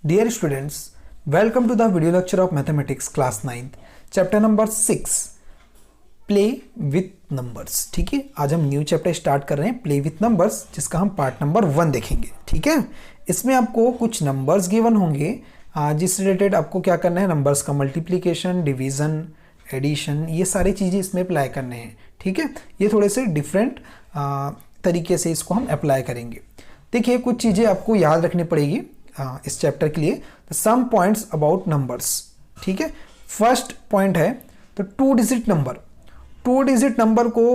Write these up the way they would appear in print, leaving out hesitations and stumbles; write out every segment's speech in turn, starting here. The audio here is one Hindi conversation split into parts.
Dear students, welcome to the video lecture of Mathematics class 9th, chapter number 6, Play with Numbers। ठीक है, आज हम न्यू चैप्टर स्टार्ट कर रहे हैं Play with Numbers, जिसका हम पार्ट नंबर 1 देखेंगे। ठीक है, इसमें आपको कुछ नंबर्स गिवन होंगे जिस रिलेटेड आपको क्या करना है, नंबर्स का मल्टीप्लिकेशन, डिवीजन, एडिशन, ये सारी चीज़ें इसमें अप्लाई करने हैं। ठीक है, ये थोड़े से डिफरेंट तरीके से इसको हम अप्लाई करेंगे। देखिए, कुछ चीज़ें आपको याद रखनी पड़ेगी इस चैप्टर के लिए। Some points about numbers. ठीक है, फर्स्ट पॉइंट है तो 2 डिजिट नंबर। 2 डिजिट नंबर को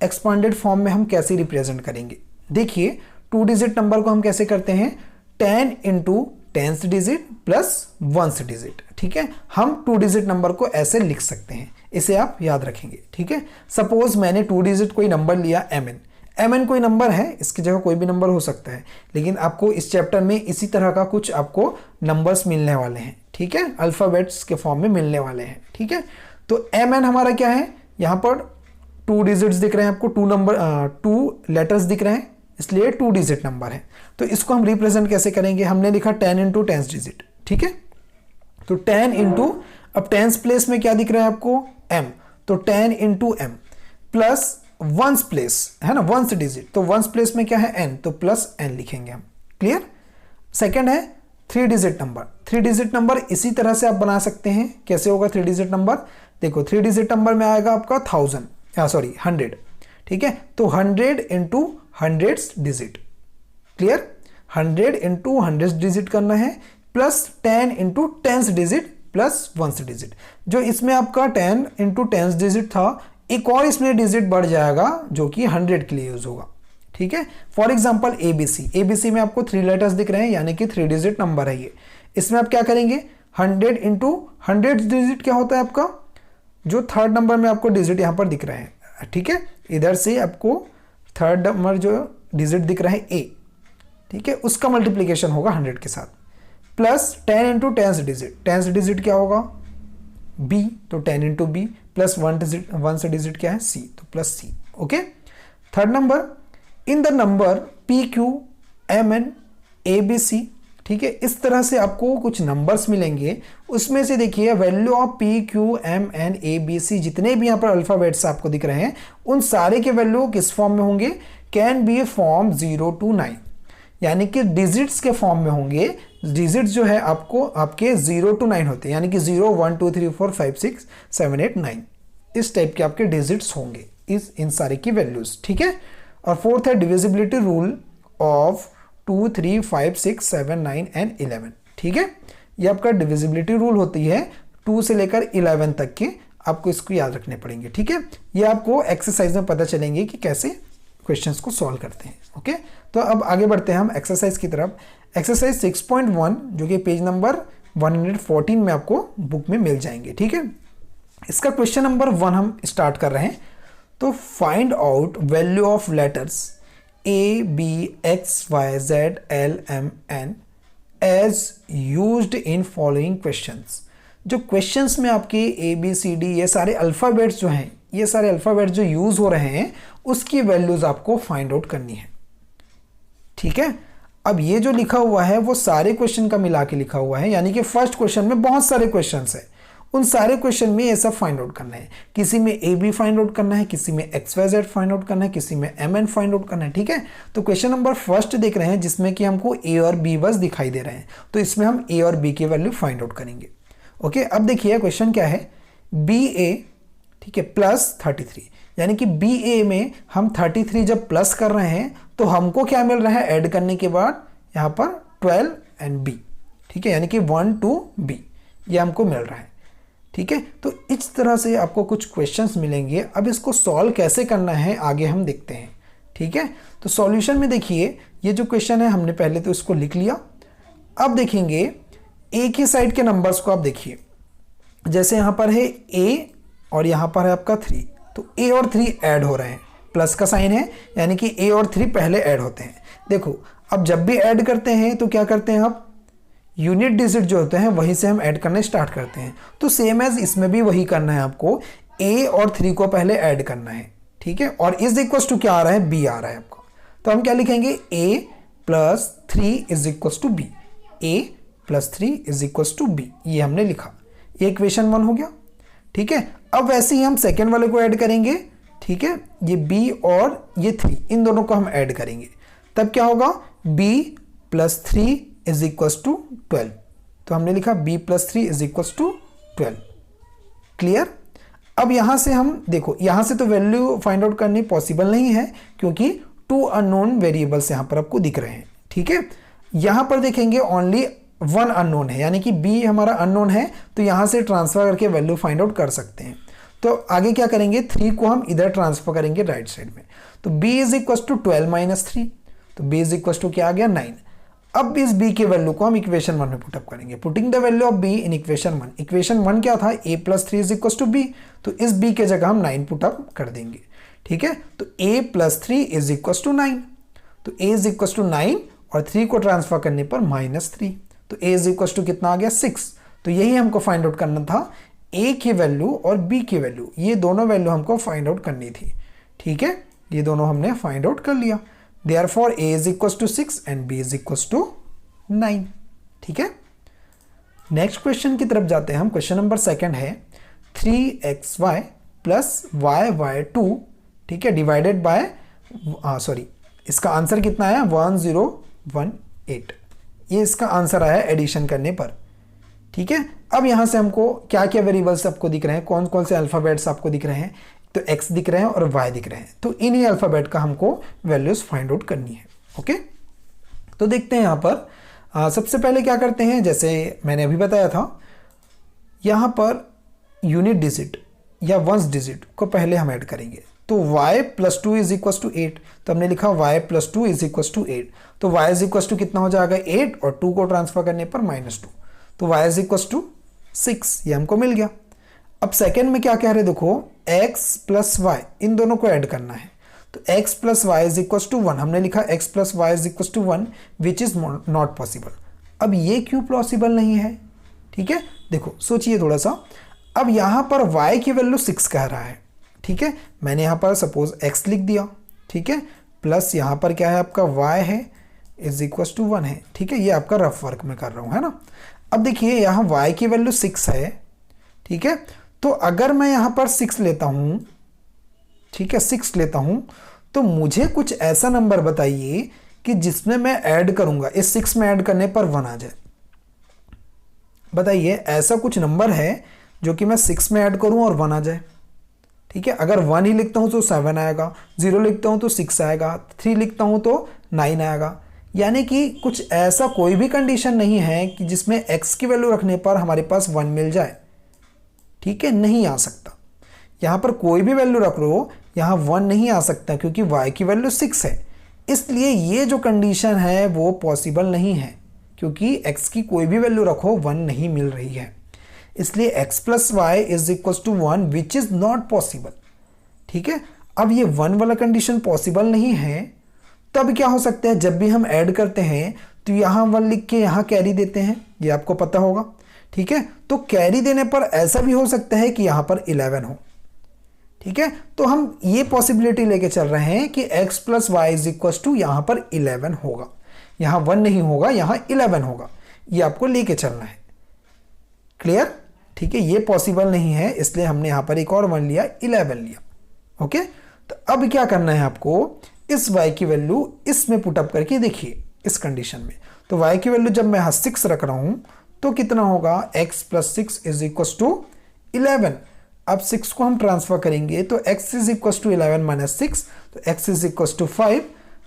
एक्सपांडेड फॉर्म में हम कैसे रिप्रेजेंट करेंगे। देखिए, 2 डिजिट नंबर को हम कैसे करते हैं, 10 into 10th digit plus 1st digit. ठीक है, हम 2 डिजिट नंबर को ऐसे लिख सकते हैं, इसे आप याद रखेंगे। ठीक है, सपोज मैंने 2 डिजिट कोई नंबर लिया mn कोई नंबर है, इसकी जगह कोई भी नंबर हो सकता है, लेकिन आपको इस चैप्टर में इसी तरह का कुछ आपको नंबर्स मिलने वाले हैं। ठीक है, अल्फ़ाबेट्स के फॉर्म में मिलने वाले हैं। ठीक है, तो mn हमारा क्या है, यहाँ पर 2 डिजिट्स दिख रहे हैं आपको, 2 लेटर्स दिख रहे हैं, इसलिए 2 डिजिट नंबर है। तो इसको हम रिप्रेजेंट कैसे करेंगे, हमने लिखा 10 इंटू 10th डिजिट। ठीक है, तो 10 इंटू, अब 10th प्लेस में क्या दिख रहा है आपको, m, तो 10 into m plus 1st place है ना, 1st डिजिट, तो 1st प्लेस में क्या है n, तो प्लस n लिखेंगे हम। क्लियर। सेकंड है 3 डिजिट नंबर। 3 डिजिट नंबर इसी तरह से आप बना सकते हैं। कैसे होगा 3 डिजिट नंबर, देखो 3 डिजिट नंबर में आएगा आपका 100। ठीक है, तो 100 into 100th digit. Clear, 100 into 100th digit करना है, plus 10 into 10th digit plus 1st digit. जो इसमें आपका 10 इंटू 10th डिजिट था, एक और इसमें डिजिट बढ़ जाएगा जो कि 100 के लिए यूज होगा। ठीक है, फॉर एग्जांपल एबीसी में आपको 3 लेटर्स दिख रहे हैं, यानी कि 3 डिजिट नंबर है ये। इसमें आप क्या करेंगे, 100 इंटू 100th डिजिट क्या होता है आपका, जो 3rd नंबर में आपको डिजिट यहां पर दिख रहे हैं। ठीक है, इधर से आपको 3rd नंबर जो डिजिट दिख रहा है ए, ठीक है, उसका मल्टीप्लीकेशन होगा 100 के साथ, plus 10 into 10th digit. 10th digit क्या होगा, बी, तो 10 into B plus 1st digit क्या है, सी, तो plus c. Okay, 3rd number, in the number p q m n a b c. ठीक है, इस तरह से आपको कुछ नंबर्स मिलेंगे, उसमें से देखिए value of p q m n a b c, जितने भी यहाँ पर अल्फाबेट्स आपको दिख रहे हैं, उन सारे के वैल्यू किस फॉर्म में होंगे, कैन बी फॉर्म 0 to 9, यानी कि डिजिट्स के फॉर्म में होंगे। डिजिट्स जो है आपको आपके 0 to 9 होते हैं, यानी कि 0 1 2 3 4 5 6 7 8 9, इस टाइप के आपके डिजिट्स होंगे इन सारे की वैल्यूज। ठीक है, और 4th है डिविजिबिलिटी रूल ऑफ 2 3 5 6 7 9 एंड 11। ठीक है, ये आपका डिविजिबिलिटी रूल होती है 2 से लेकर 11 तक के, आपको इसको याद रखने पड़ेंगे। ठीक है, ये आपको एक्सरसाइज में पता चलेंगे कि कैसे क्वेश्चंस को सॉल्व करते हैं। ओके, तो अब आगे बढ़ते हैं हम एक्सरसाइज की तरफ। एक्सरसाइज 6.1 जो कि पेज नंबर 114 में आपको बुक में मिल जाएंगे। ठीक है, इसका क्वेश्चन नंबर 1 हम स्टार्ट कर रहे हैं। तो find out value of letters a b x y z l m n as used in following questions. जो क्वेश्चंस में आपके ए बी सी डी ये सारे अल्फ़ाबेट्स जो हैं, ये सारे अल्फ़ाबेट्स जो यूज़ हो रहे हैं, उसकी वैल्यूज़ आपको फाइंड आउट करनी है। ठीक है, अब ये जो लिखा हुआ है वो सारे क्वेश्चन का मिला के लिखा हुआ है, यानी कि फर्स्ट क्वेश्चन में बहुत सारे क्वेश्चंस है, उन सारे क्वेश्चन में ये सब फाइंड आउट करना है। किसी में ए बी फाइंड आउट करना है, किसी में x y z find out करना है, किसी में एम एन फाइंड आउट करना है। ठीक है, तो क्वेश्चन नंबर फर्स्ट देख रहे हैं, जिसमें कि हमको ए और बी बस दिखाई दे रहे हैं, तो इसमें हम ए और बी की वैल्यू फाइंड आउट करेंगे। ओके, अब देखिए क्वेश्चन क्या है, बी ए, ठीक है, प्लस 33, यानी कि बी ए में हम 33 जब प्लस कर रहे हैं तो हमको क्या मिल रहा है, ऐड करने के बाद यहाँ पर 12 एंड बी। ठीक है, यानी कि 1 to b ये हमको मिल रहा है। ठीक है, तो इस तरह से आपको कुछ क्वेश्चंस मिलेंगे। अब इसको सॉल्व कैसे करना है आगे हम देखते हैं। ठीक है, तो सॉल्यूशन में देखिए, ये जो क्वेश्चन है हमने पहले तो इसको लिख लिया। अब देखेंगे एक ही साइड के नंबर्स को। आप देखिए, जैसे यहाँ पर है a और यहाँ पर है आपका 3, तो a और 3 ऐड हो रहे हैं, प्लस का साइन है, यानी कि a और 3 पहले ऐड होते हैं। देखो, अब जब भी ऐड करते हैं तो क्या करते हैं, आप यूनिट डिजिट जो होते हैं वहीं से हम ऐड करने स्टार्ट करते हैं। तो सेम एज इसमें भी वही करना है, आपको a और 3 को पहले ऐड करना है। ठीक है, और इज इक्वल्स टू क्या आ रहा है, b आ रहा है आपको, तो हम क्या लिखेंगे, a plus 3 is equals to b, a plus 3 is equal to b, ये हमने लिखा, ये इक्वेशन 1 हो गया। ठीक है, अब वैसे ही हम सेकेंड वाले को ऐड करेंगे। ठीक है, ये b और ये 3, इन दोनों को हम ऐड करेंगे, तब क्या होगा, b plus 3 is equal to 12। तो हमने लिखा b plus 3 is equal to 12। Clear. अब यहां से हम देखो, यहां से तो वैल्यू फाइंड आउट करनी पॉसिबल नहीं है क्योंकि 2 अननोन वेरिएबल्स यहां पर आपको दिख रहे हैं। ठीक है, यहां पर देखेंगे ओनली 1 अननोन है, यानी कि b हमारा अननोन है, तो यहां से ट्रांसफर करके वैल्यू फाइंड आउट कर सकते हैं। तो आगे क्या करेंगे, 3 को हम इधर ट्रांसफर करेंगे राइट साइड में, तो b is equal to 12 minus 3, तो b इज इक्वल टू क्या आ गया 9। अब इस b के वैल्यू को हम इक्वेशन 1 में पुटअप करेंगे, putting the value of b in equation 1। Equation 1 क्या था, a plus 3 is equal to b, तो इस b के जगह हम 9 पुटअप कर देंगे। ठीक है, तो a plus 3 is equal to 9, तो a इज इक्वल टू 9 और 3 को ट्रांसफर करने पर -3, तो a इज इक्वल टू कितना आ गया 6। तो यही हमको फाइंड आउट करना था, a की वैल्यू और b की वैल्यू, ये दोनों वैल्यू हमको फाइंड आउट करनी थी। ठीक है, ये दोनों हमने फाइंड आउट कर लिया। Therefore a is equals to 6 and b is equals to 9। ठीक है, नेक्स्ट क्वेश्चन की तरफ जाते हैं हम। क्वेश्चन नंबर 2 है 3xy प्लस y2, ठीक है, डिवाइडेड बाय, सॉरी इसका आंसर कितना आया 1018, ये इसका आंसर आया एडिशन करने पर। ठीक है, अब यहां से हमको क्या क्या वेरिएबल्स आपको दिख रहे हैं, कौन कौन से अल्फाबेट्स आपको दिख रहे हैं, तो x दिख रहे हैं और y दिख रहे हैं, तो इन्हीं अल्फाबेट का हमको वैल्यूज फाइंड आउट करनी है। ओके, तो देखते हैं यहां पर सबसे पहले क्या करते हैं, जैसे मैंने अभी बताया था, यहां पर यूनिट डिजिट या वंस डिजिट को पहले हम ऐड करेंगे, तो y plus 2 is equal to 8, तो हमने लिखा y plus 2 is equal to 8, तो y इज इक्वल टू कितना हो जाएगा 8 और 2 को ट्रांसफर करने पर -2, तो y इज इक्वल टू 6, ये हमको मिल गया। अब सेकेंड में क्या कह रहे हैं, देखो x प्लस वाई, इन दोनों को ऐड करना है, तो x plus y is equal to 1, हमने लिखा x plus y is equal to 1 which is not possible. अब ये क्यों पॉसिबल नहीं है, ठीक है, देखो सोचिए थोड़ा सा। अब यहां पर y की वैल्यू 6 कह रहा है, ठीक है, मैंने यहां पर सपोज x लिख दिया, ठीक है, प्लस यहां पर क्या है आपका y है इज इक्वल टू 1 है, ठीक है, ये आपका रफ वर्क में कर रहा हूं, है ना। अब देखिए यहां y की वैल्यू 6 है, ठीक है, तो अगर मैं यहां पर 6 लेता हूं, ठीक है, 6 लेता हूं, तो मुझे कुछ ऐसा नंबर बताइए कि जिसमें मैं ऐड करूंगा, इस 6 में ऐड करने पर 1 आ जाए। बताइए ऐसा कुछ नंबर है जो कि मैं 6 में ऐड करूं और 1 आ जाए, ठीक है। अगर 1 ही लिखता हूं तो 7 आएगा, 0 लिखता हूं तो 6 आएगा, 3 लिखता हूं तो 9 आएगा। यानी कि कुछ ऐसा कोई भी कंडीशन नहीं है कि जिसमें x की वैल्यू रखने पर हमारे पास 1 मिल जाए, ठीक है, नहीं आ सकता। यहां पर कोई भी वैल्यू रख लो, यहां 1 नहीं आ सकता क्योंकि y की वैल्यू 6 है, इसलिए ये जो कंडीशन है वो पॉसिबल नहीं है, क्योंकि x की कोई भी वैल्यू रखो 1 नहीं मिल रही है, इसलिए x plus y is equal to 1 which is not possible, ठीक है। अब ये 1 वाला कंडीशन पॉसिबल नहीं है, तब क्या हो सकता है, जब भी हम ऐड करते हैं तो यहां 1 लिख के यहां कैरी देते हैं, ये आपको पता होगा, ठीक है। तो कैरी देने पर ऐसा भी हो सकता है कि यहां पर 11 हो, ठीक है। तो हम ये पॉसिबिलिटी लेके चल रहे हैं कि x plus y is equal to यहां पर 11 होगा, यहां 1 नहीं होगा, यहां 11 होगा, ये आपको लेके चलना है। क्लियर, ठीक है, ये पॉसिबल नहीं है, इसलिए हमने यहां पर एक और 1 लिया, 11 लिया। ओके, तो अब क्या करना है आपको, इस y की वैल्यू इसमें पुटअप करके देखिए इस कंडीशन में। तो y की वैल्यू जब मैं यहां 6 रख रहा हूं तो कितना होगा, x plus 6 is equal to 11। अब 6 को हम ट्रांसफर करेंगे तो x is equal to 11 minus 6, तो x is equal to 5,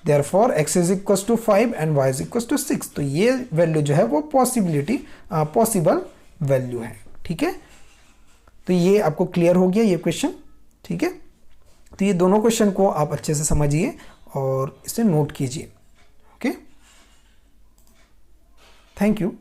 therefore x is equal to 5 and y is equal to 6। तो ये वैल्यू जो है वो पॉसिबल वैल्यू है, ठीक है। तो ये आपको क्लियर हो गया ये क्वेश्चन, ठीक है। तो ये दोनों क्वेश्चन को आप अच्छे से समझिए और इसे नोट कीजिए। Okay, thank you.